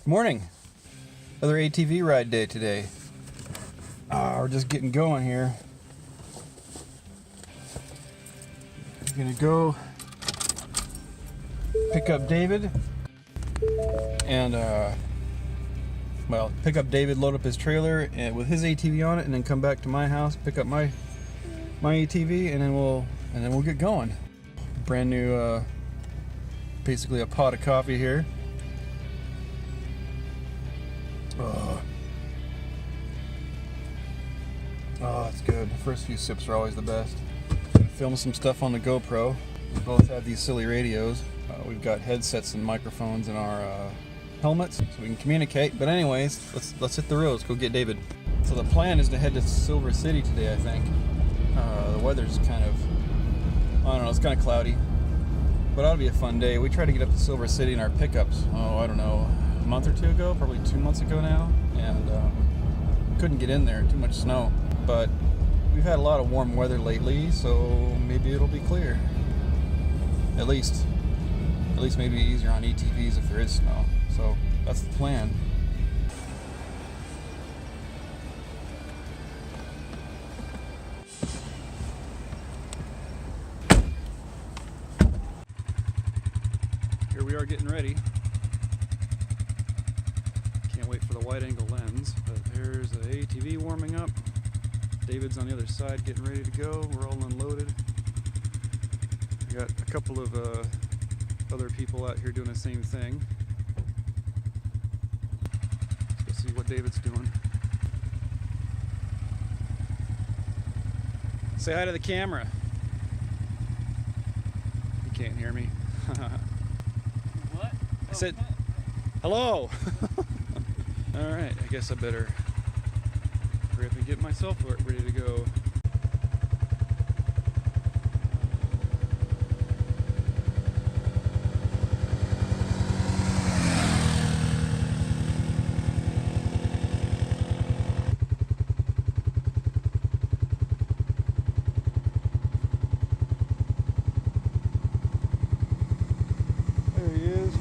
Morning. Another ATV ride day today. We're just getting going here. We're gonna go pick up David and pick up David, load up his trailer and with his ATV on it, and then come back to my house, pick up my ATV, and then we'll get going. Brand new, basically a pot of coffee here. Oh, that's good. The first few sips are always the best. Film some stuff on the GoPro. We both have these silly radios. We've got headsets and microphones in our helmets, so we can communicate. But anyways, let's hit the road. Let's go get David. So the plan is to head to Silver City today, I think. The weather's kind of, I don't know, it's kind of cloudy. But it ought to be a fun day. We tried to get up to Silver City in our pickups, I don't know, a month or two ago, probably 2 months ago now. And couldn't get in there, too much snow. But we've had a lot of warm weather lately, so maybe it'll be clear. At least maybe easier on ATVs if there is snow. So that's the plan. Here we are getting ready. Can't wait for the wide angle lens, but there's the ATV warming up. David's on the other side getting ready to go. We're all unloaded. We got a couple of other people out here doing the same thing. Let's go see what David's doing. Say hi to the camera. You can't hear me. What? I said hello. All right, I guess I better hurry up and get myself ready to go. There he is.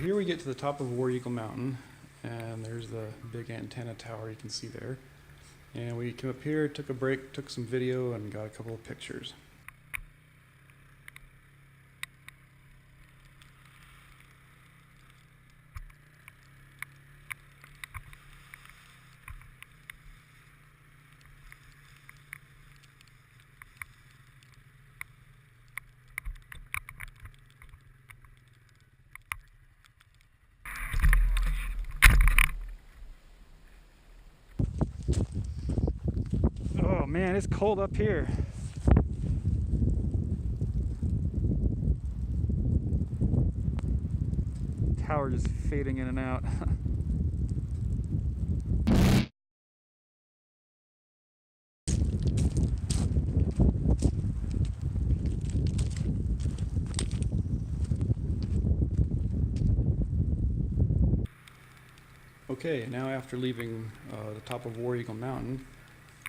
Here we get to the top of Wareagle Mountain, and there's the big antenna tower you can see there. And we came up here, took a break, took some video, and got a couple of pictures. Oh man, it's cold up here. Tower just fading in and out. Okay, now after leaving the top of Wareagle Mountain,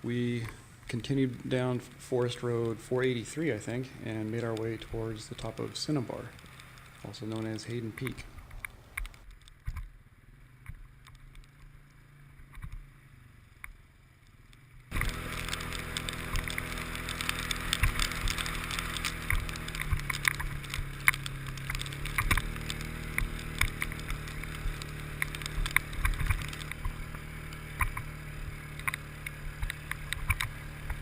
we continued down Forest Road 483, I think, and made our way towards the top of Cinnebar, also known as Hayden Peak.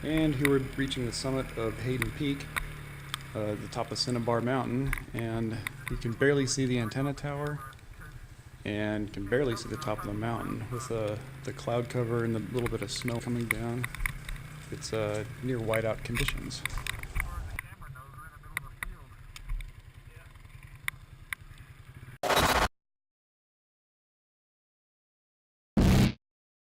And here we're reaching the summit of Hayden Peak, the top of Cinnebar Mountain, and you can barely see the antenna tower and can barely see the top of the mountain with the cloud cover and the little bit of snow coming down. It's near whiteout conditions.